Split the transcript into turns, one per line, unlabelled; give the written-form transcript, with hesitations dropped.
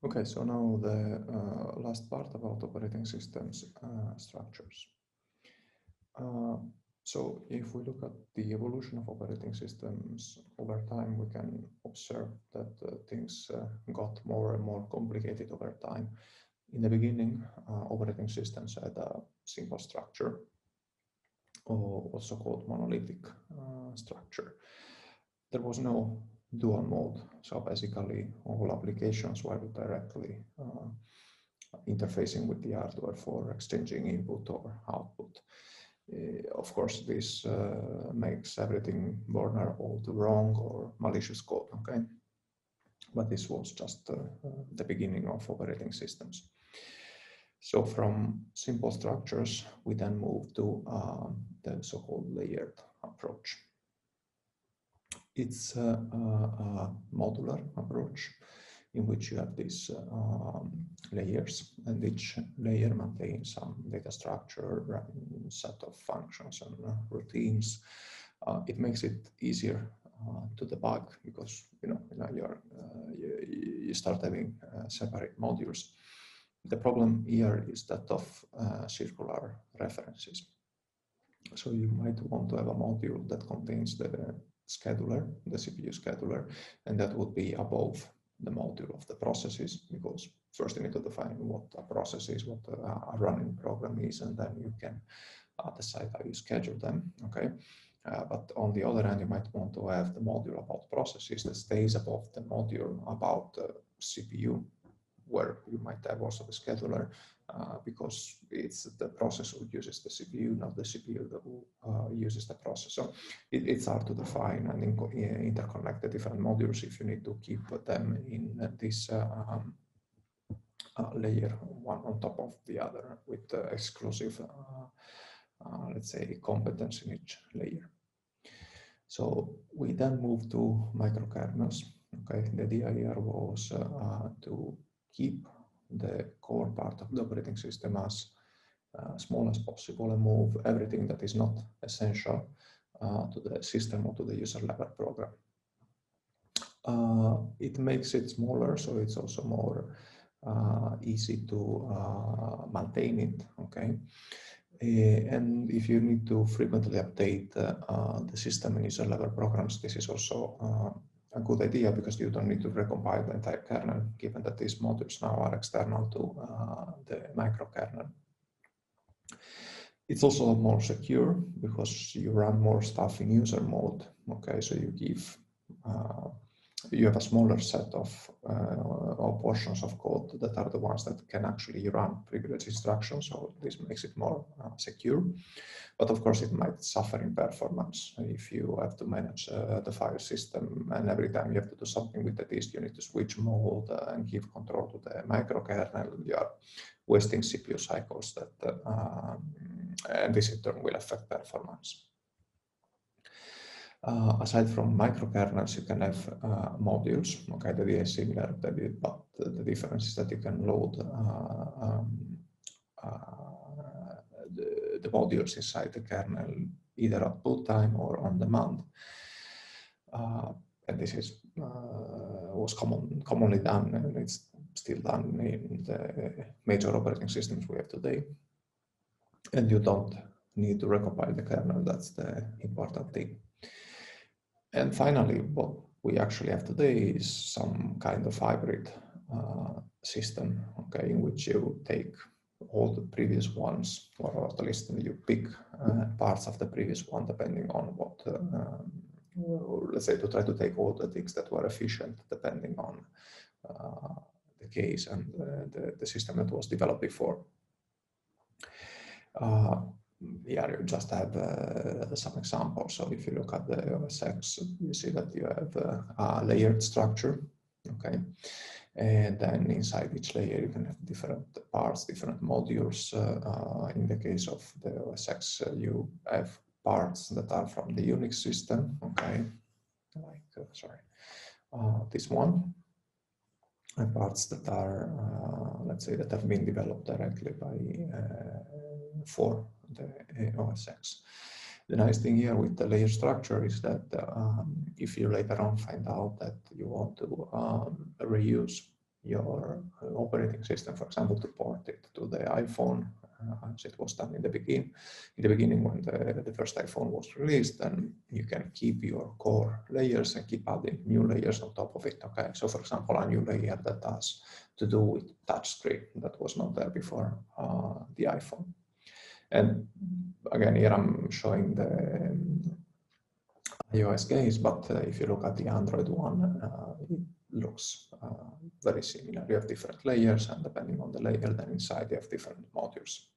Okay, so now the last part about operating systems structures. So if we look at the evolution of operating systems over time, we can observe that things got more and more complicated over time. In the beginning, operating systems had a simple structure, or also called monolithic structure. There was no dual mode, so basically all applications were directly interfacing with the hardware for exchanging input or output. Of course, this makes everything vulnerable to wrong or malicious code, okay? But this was just the beginning of operating systems. So from simple structures, we then move to the so-called layered approach. It's a modular approach in which you have these layers, and each layer maintains some data structure, set of functions and routines. It makes it easier to debug because you start having separate modules. The problem here is that of circular references. So you might want to have a module that contains the scheduler, the CPU scheduler, and that would be above the module of the processes, because first you need to define what a process is, what a running program is, and then you can decide how you schedule them, okay? But on the other hand, you might want to have the module about processes that stays above the module about CPU, where you might have also the scheduler, because it's the processor who uses the CPU, not the CPU that uses the processor. It's hard to define and interconnect the different modules if you need to keep them in this layer, one on top of the other, with exclusive, let's say, competence in each layer. So we then move to microkernels. Okay, the idea here was to keep the core part of the operating system as small as possible and move everything that is not essential to the system or to the user level program. It makes it smaller, so it's also more easy to maintain it, okay? And if you need to frequently update the system and user level programs, this is also a good idea, because you don't need to recompile the entire kernel, given that these modules now are external to the microkernel. It's also more secure because you run more stuff in user mode. Okay, so you have a smaller set of portions of code that are the ones that can actually run privileged instructions. So this makes it more secure. But of course, it might suffer in performance if you have to manage the file system, and every time you have to do something with the disk, you need to switch mode and give control to the microkernel. You are wasting CPU cycles that, and this in turn will affect performance. Aside from microkernels, you can have modules. Okay, that is similar, but the difference is that you can load the modules inside the kernel either at boot time or on demand. And this is was commonly done, and it's still done in the major operating systems we have today. And you don't need to recompile the kernel. That's the important thing. And finally, what we actually have today is some kind of hybrid system, okay, in which you take all the previous ones, or at least you pick parts of the previous one, depending on what, let's say, to try to take all the things that were efficient, depending on the case and the system that was developed before. Here you just have some examples. So if you look at the OS X, you see that you have a layered structure, okay? And then inside each layer, you can have different parts, different modules. In the case of the OS X, you have parts that are from the Unix system, okay? Like, this one. And parts that are, let's say, that have been developed directly by for the OS X. The nice thing here with the layer structure is that if you later on find out that you want to reuse your operating system, for example, to port it to the iPhone, as it was done in the beginning when the first iPhone was released. Then you can keep your core layers and keep adding new layers on top of it. Okay, so for example, a new layer that has to do with touchscreen that was not there before the iPhone. And again, here I'm showing the iOS case, but if you look at the Android one, it looks very similar. You have different layers, and depending on the layer, then inside you have different modules.